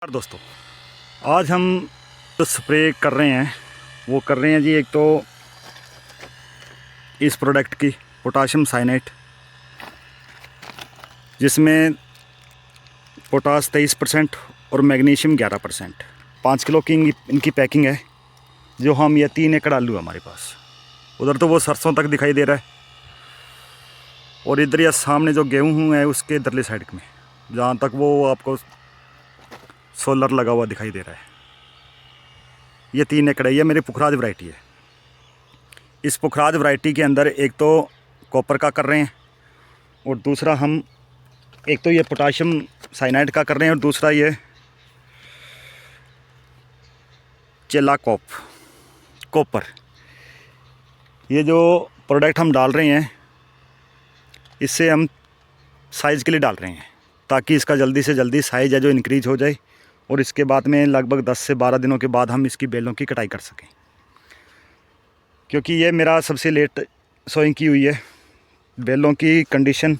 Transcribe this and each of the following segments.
दोस्तों, आज हम जो स्प्रे कर रहे हैं वो कर रहे हैं जी, एक तो इस प्रोडक्ट की पोटाशियम साइनेट, जिसमें पोटास 23% और मैग्नीशियम 11%। 5 किलो की इनकी पैकिंग है। जो हम ये 3 एकड़ आलू है हमारे पास। उधर तो वो सरसों तक दिखाई दे रहा है, और इधर या सामने जो गेहूँ है उसके इधरली साइड में जहाँ तक वो आपको सोलर लगा हुआ दिखाई दे रहा है। ये 3 एकड़ है। ये मेरी पुखराज वैरायटी है। इस पुखराज वैरायटी के अंदर एक तो कॉपर का कर रहे हैं, और दूसरा हम एक तो ये पोटाशियम साइनाइड का कर रहे हैं, और दूसरा ये कॉपर। ये जो प्रोडक्ट हम डाल रहे हैं, इससे हम साइज़ के लिए डाल रहे हैं, ताकि इसका जल्दी से जल्दी साइज़ है जो इंक्रीज हो जाए, और इसके बाद में लगभग 10 से 12 दिनों के बाद हम इसकी बेलों की कटाई कर सकें। क्योंकि ये मेरा सबसे लेट सोइंग की हुई है। बेलों की कंडीशन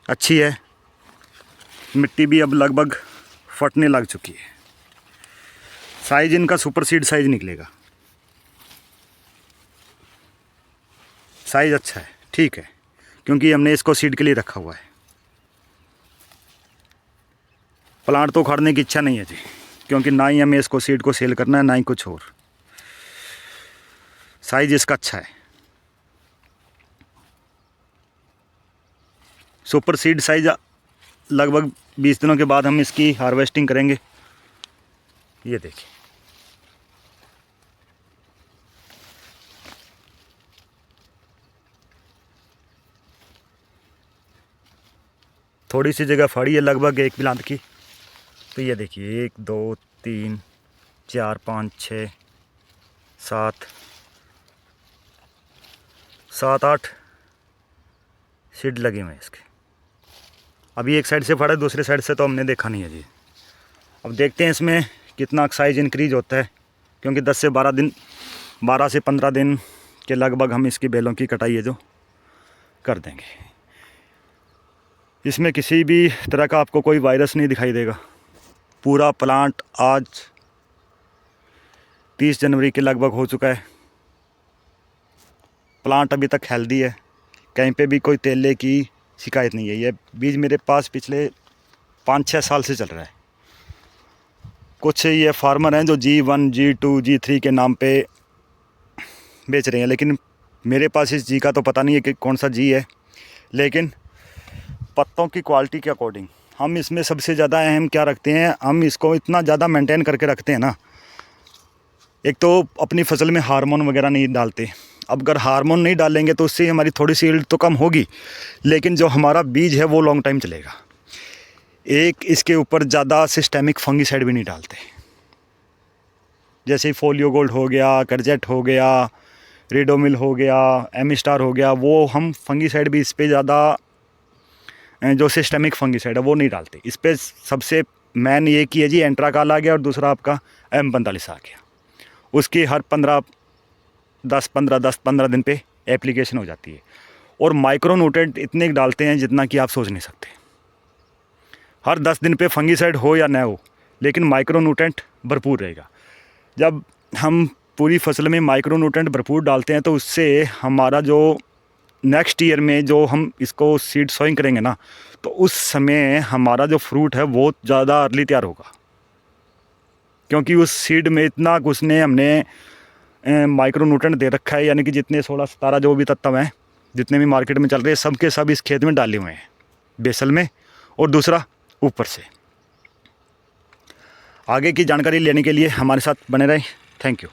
अच्छी है, मिट्टी भी अब लगभग फटने लग चुकी है। साइज़ इनका सुपर सीड साइज़ निकलेगा। साइज़ अच्छा है, ठीक है, क्योंकि हमने इसको सीड के लिए रखा हुआ है। प्लांट तो उखाड़ने की इच्छा नहीं है जी, क्योंकि ना ही हमें इसको सीड को सेल करना है, ना ही कुछ और। साइज़ इसका अच्छा है। सुपर सीड साइज लगभग 20 दिनों के बाद हम इसकी हार्वेस्टिंग करेंगे। ये देखिए, थोड़ी सी जगह फाड़ी है लगभग 1 बिलांत की। तो ये देखिए 1 2 3 4 5 6 7 8 सीड लगे हुए हैं इसके। अभी एक साइड से फाड़ा, दूसरे साइड से तो हमने देखा नहीं है जी। अब देखते हैं इसमें कितना साइज इंक्रीज होता है, क्योंकि 10 से 15 दिन के लगभग हम इसकी बेलों की कटाई है जो कर देंगे। इसमें किसी भी तरह का आपको कोई वायरस नहीं दिखाई देगा। पूरा प्लांट आज 30 जनवरी के लगभग हो चुका है। प्लांट अभी तक हेल्दी है, कहीं पे भी कोई तेले की शिकायत नहीं है। ये बीज मेरे पास पिछले 5-6 साल से चल रहा है। कुछ ये फार्मर हैं जो G1 G2 G3 के नाम पे बेच रहे हैं, लेकिन मेरे पास इस जी का तो पता नहीं है कि कौन सा जी है। लेकिन पत्तों की क्वालिटी के अकॉर्डिंग हम इसमें सबसे ज़्यादा अहम क्या रखते हैं, हम इसको इतना ज़्यादा मेंटेन करके रखते हैं ना। एक तो अपनी फसल में हार्मोन वगैरह नहीं डालते। अब अगर हार्मोन नहीं डालेंगे तो उससे हमारी थोड़ी सी यील्ड तो कम होगी, लेकिन जो हमारा बीज है वो लॉन्ग टाइम चलेगा। एक इसके ऊपर ज़्यादा सिस्टेमिक फंगीसाइड भी नहीं डालते, जैसे फोलियो गोल्ड हो गया, करजेट हो गया, रेडोमिल हो गया, एमिस्टार हो गया। वो हम फंगीसाइड भी इस पर ज़्यादा, जो सिस्टेमिक फंगीसाइड है वो नहीं डालते। इस पर सबसे मेन ये की है जी, एंट्राकाल आ गया, और दूसरा आपका M45 आ गया। उसकी हर 10-15 दिन पे एप्लीकेशन हो जाती है। और माइक्रो न्यूट्रेंट इतने डालते हैं जितना कि आप सोच नहीं सकते। हर 10 दिन पे फंगीसाइड हो या ना हो, लेकिन माइक्रो न्यूट्रेंट भरपूर रहेगा। जब हम पूरी फसल में माइक्रो न्यूट्रेंट भरपूर डालते हैं तो उससे हमारा जो नेक्स्ट ईयर में जो हम इसको सीड सोइंग करेंगे ना, तो उस समय हमारा जो फ्रूट है वो ज़्यादा अर्ली तैयार होगा, क्योंकि उस सीड में इतना उसने हमने माइक्रो न्यूट्रेंट दे रखा है। यानी कि जितने 16-17 जो भी तत्व हैं, जितने भी मार्केट में चल रहे हैं, सब के सब इस खेत में डाले हुए हैं, बेसल में, और दूसरा ऊपर से। आगे की जानकारी लेने के लिए हमारे साथ बने रहें। Thank you.